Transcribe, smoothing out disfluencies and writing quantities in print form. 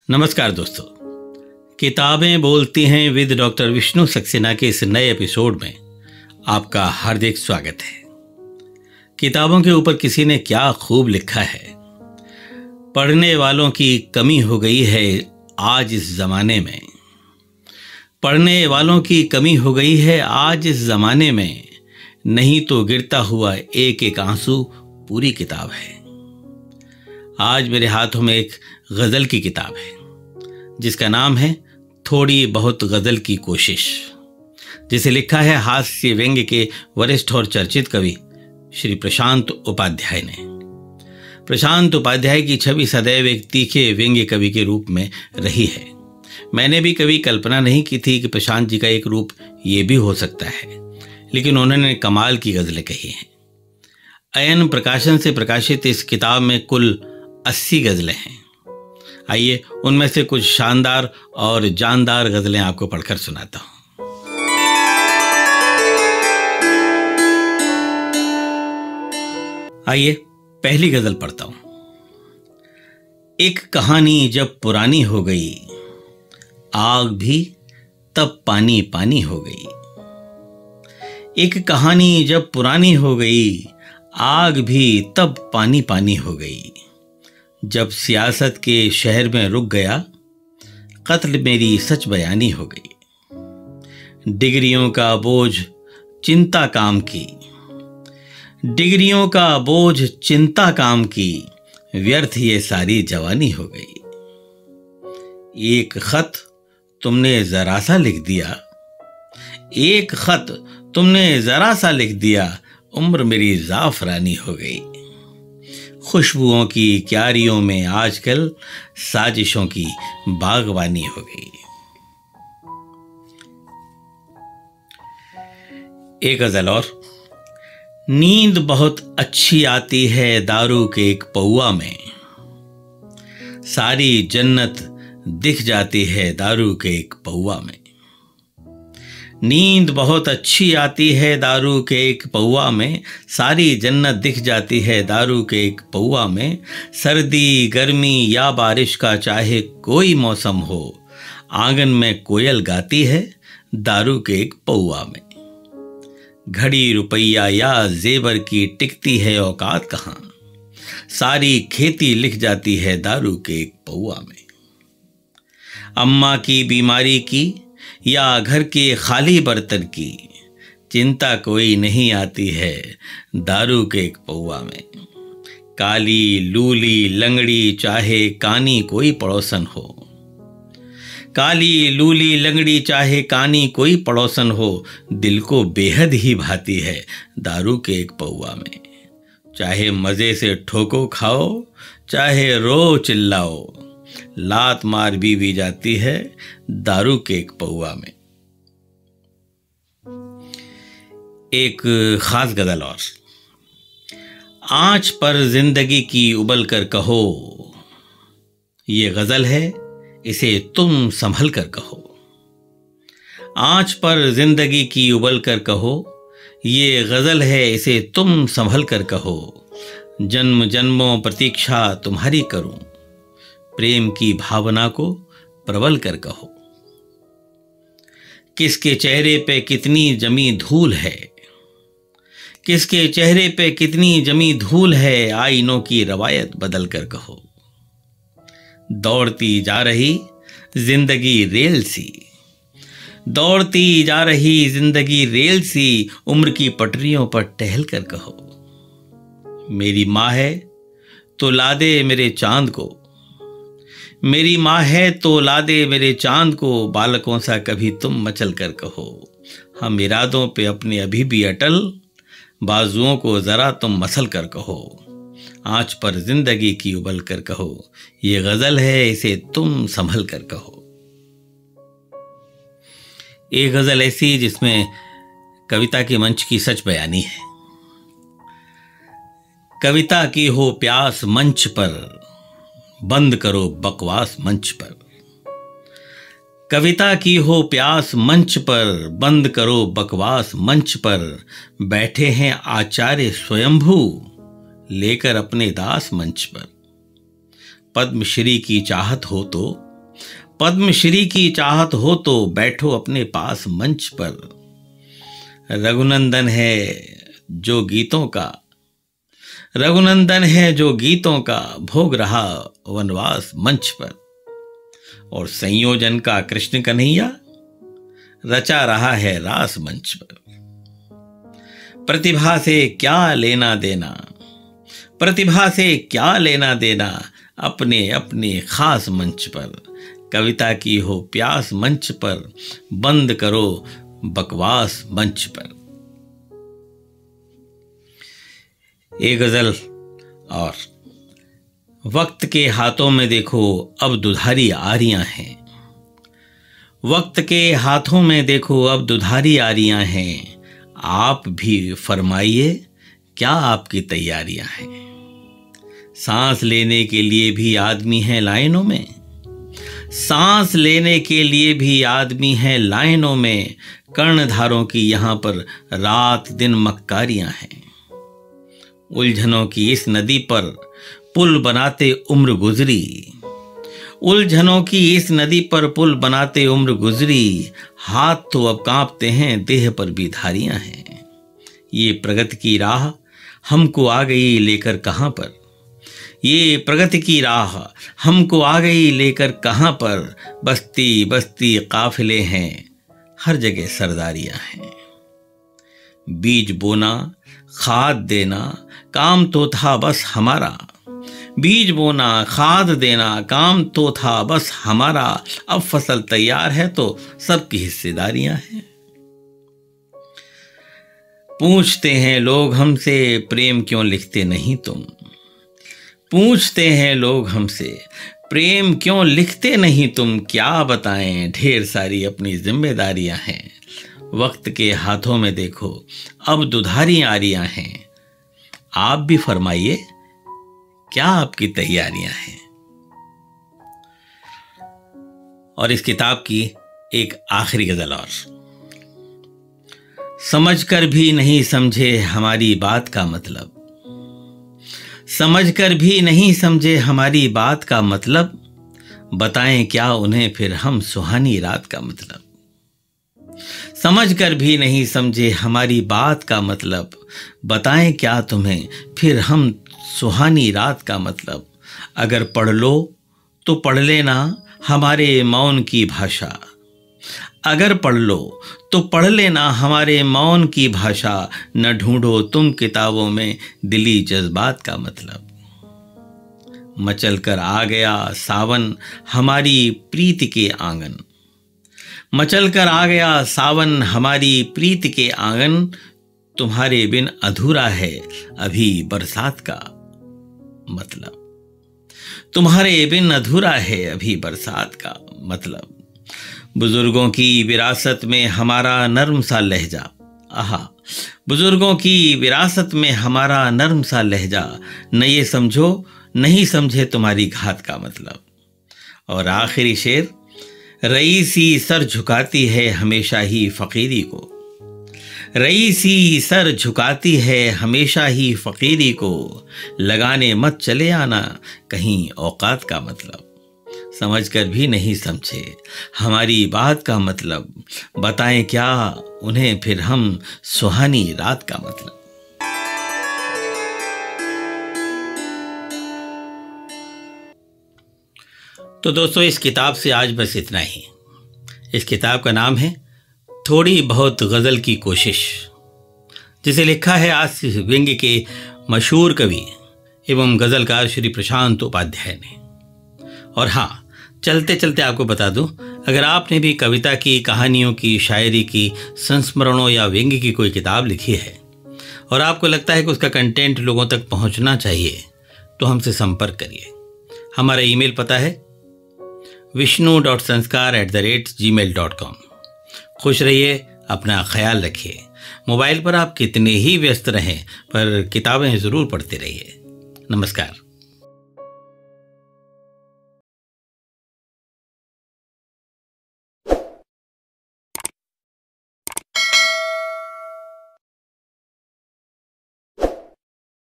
नमस्कार दोस्तों, किताबें बोलती हैं विद डॉक्टर विष्णु सक्सेना के इस नए एपिसोड में आपका हार्दिक स्वागत है। किताबों के ऊपर किसी ने क्या खूब लिखा है। पढ़ने वालों की कमी हो गई है आज इस जमाने में। पढ़ने वालों की कमी हो गई है आज इस जमाने में, नहीं तो गिरता हुआ एक एक आंसू पूरी किताब है। आज मेरे हाथों में एक गज़ल की किताब है जिसका नाम है थोड़ी बहुत गज़ल की कोशिश, जिसे लिखा है हास्य व्यंग्य के वरिष्ठ और चर्चित कवि श्री प्रशांत उपाध्याय ने। प्रशांत उपाध्याय की छवि सदैव एक तीखे व्यंग्य कवि के रूप में रही है। मैंने भी कभी कल्पना नहीं की थी कि प्रशांत जी का एक रूप ये भी हो सकता है, लेकिन उन्होंने कमाल की गज़लें कही हैं। अयन प्रकाशन से प्रकाशित इस किताब में कुल 80 गज़लें हैं। आइए उनमें से कुछ शानदार और जानदार गज़लें आपको पढ़कर सुनाता हूं। आइए पहली गज़ल पढ़ता हूं। एक कहानी जब पुरानी हो गई, आग भी तब पानी पानी हो गई। एक कहानी जब पुरानी हो गई, आग भी तब पानी पानी हो गई। जब सियासत के शहर में रुक गया, कत्ल मेरी सच बयानी हो गई। डिग्रियों का बोझ चिंता काम की, डिग्रियों का बोझ चिंता काम की, व्यर्थ ये सारी जवानी हो गई। एक खत तुमने जरा सा लिख दिया, एक खत तुमने जरा सा लिख दिया, उम्र मेरी जाफरानी हो गई। खुशबुओं की क्यारियों में आजकल साजिशों की बागवानी हो गई। एक गज़ल और। नींद बहुत अच्छी आती है दारू के एक पौआ में, सारी जन्नत दिख जाती है दारू के एक पौआ में। नींद बहुत अच्छी आती है दारू के एक पौआ में, सारी जन्नत दिख जाती है दारू के एक पौआ में। सर्दी गर्मी या बारिश का चाहे कोई मौसम हो, आंगन में कोयल गाती है दारू के एक पौआ में। घड़ी रुपया या जेवर की टिकती है औकात कहाँ, सारी खेती लिख जाती है दारू के एक पौआ में। अम्मा की बीमारी की या घर के खाली बर्तन की, चिंता कोई नहीं आती है दारू के एक पौआ में। काली लूली लंगड़ी चाहे कानी कोई पड़ोसन हो, काली लूली लंगड़ी चाहे कानी कोई पड़ोसन हो, दिल को बेहद ही भाती है दारू के एक पौआ में। चाहे मज़े से ठोको खाओ, चाहे रो चिल्लाओ, लात मार भी जाती है दारू के एक पौआ में। एक खास गज़ल और। आंच पर जिंदगी की उबल कर कहो, ये गज़ल है इसे तुम संभल कर कहो। आंच पर जिंदगी की उबल कर कहो, ये गज़ल है इसे तुम संभल कर कहो। जन्म जन्मों प्रतीक्षा तुम्हारी करूं, प्रेम की भावना को प्रबल कर कहो। किसके चेहरे पे कितनी जमी धूल है, किसके चेहरे पे कितनी जमी धूल है, आईनों की रवायत बदल कर कहो। दौड़ती जा रही जिंदगी रेल सी, दौड़ती जा रही जिंदगी रेल सी, उम्र की पटरियों पर टहल कर कहो। मेरी माँ है तो ला दे मेरे चांद को, मेरी माँ है तो ला दे मेरे चांद को, बालकों सा कभी तुम मचल कर कहो। हम इरादों पे अपने अभी भी अटल, बाजुओं को जरा तुम मसल कर कहो। आंच पर जिंदगी की उबल कर कहो, ये गज़ल है इसे तुम संभल कर कहो। एक गज़ल ऐसी जिसमें कविता के मंच की सच बयानी है। कविता की हो प्यास मंच पर, बंद करो बकवास मंच पर। कविता की हो प्यास मंच पर, बंद करो बकवास मंच पर। बैठे हैं आचार्य स्वयंभू, लेकर अपने दास मंच पर। पद्मश्री की चाहत हो तो पद्मश्री की चाहत हो तो बैठो अपने पास मंच पर। रघुनंदन है जो गीतों का, रघुनंदन है जो गीतों का भोग रहा वनवास मंच पर। और संयोजन का कृष्ण कन्हैया रचा रहा है रास मंच पर। प्रतिभा से क्या लेना देना, प्रतिभा से क्या लेना देना, अपने अपने खास मंच पर। कविता की हो प्यास मंच पर, बंद करो बकवास मंच पर। एक गजल और। वक्त के हाथों में देखो अब दुधारी आरियां हैं, वक्त के हाथों में देखो अब दुधारी आरियां हैं। आप भी फरमाइए क्या आपकी तैयारियां हैं। सांस लेने के लिए भी आदमी हैं लाइनों में, सांस लेने के लिए भी आदमी हैं लाइनों में। कर्णधारों की यहां पर रात दिन मक्कारियां हैं। उलझनों की इस नदी पर पुल बनाते उम्र गुजरी, उलझनों की इस नदी पर पुल बनाते उम्र गुजरी। हाथ तो अब कांपते हैं, देह पर भी धारियां हैं। ये प्रगति की राह हमको आ गई लेकर कहां पर, ये प्रगति की राह हमको आ गई लेकर कहां पर। बस्ती बस्ती काफिले हैं, हर जगह सरदारियां हैं। बीज बोना खाद देना काम तो था बस हमारा, बीज बोना खाद देना काम तो था बस हमारा। अब फसल तैयार है तो सबकी हिस्सेदारियां हैं। पूछते हैं लोग हमसे प्रेम क्यों लिखते नहीं तुम, पूछते हैं लोग हमसे प्रेम क्यों लिखते नहीं तुम। क्या बताएं ढेर सारी अपनी जिम्मेदारियां हैं। वक्त के हाथों में देखो अब दुधारी आरियां हैं। आप भी फरमाइए क्या आपकी तैयारियां हैं। और इस किताब की एक आखिरी गजल और। समझकर भी नहीं समझे हमारी बात का मतलब, समझकर भी नहीं समझे हमारी बात का मतलब। बताएं क्या उन्हें फिर हम सुहानी रात का मतलब। समझकर भी नहीं समझे हमारी बात का मतलब। बताएं क्या तुम्हें फिर हम सुहानी रात का मतलब। अगर पढ़ लो तो पढ़ लेना हमारे मौन की भाषा, अगर पढ़ लो तो पढ़ लेना हमारे मौन की भाषा। न ढूंढो तुम किताबों में दिली जज्बात का मतलब। मचल कर आ गया सावन हमारी प्रीति के आंगन, मचल कर आ गया सावन हमारी प्रीति के आंगन। तुम्हारे बिन अधूरा है अभी बरसात का मतलब, तुम्हारे बिन अधूरा है अभी बरसात का मतलब। बुजुर्गों की विरासत में हमारा नर्म सा लहजा, आहा बुजुर्गों की विरासत में हमारा नर्म सा लहजा। न ये समझो नहीं समझे तुम्हारी घात का मतलब। और आखिरी शेर। रईसी सर झुकाती है हमेशा ही फकीरी को, रईसी सर झुकाती है हमेशा ही फकीरी को। लगाने मत चले आना कहीं औकात का मतलब। समझकर भी नहीं समझे हमारी बात का मतलब। बताएं क्या उन्हें फिर हम सुहानी रात का मतलब। तो दोस्तों इस किताब से आज बस इतना ही। इस किताब का नाम है थोड़ी बहुत गज़ल की कोशिश, जिसे लिखा है आज व्यंग्य के मशहूर कवि एवं गज़लकार श्री प्रशांत उपाध्याय ने। और हाँ, चलते चलते आपको बता दूं, अगर आपने भी कविता की, कहानियों की, शायरी की, संस्मरणों या व्यंग्य की कोई किताब लिखी है और आपको लगता है कि उसका कंटेंट लोगों तक पहुंचना चाहिए, तो हमसे संपर्क करिए। हमारा ईमेल पता है vishnu.sanskar@gmail.com। खुश रहिए, अपना ख्याल रखिए। मोबाइल पर आप कितने ही व्यस्त रहें पर किताबें ज़रूर पढ़ते रहिए। नमस्कार।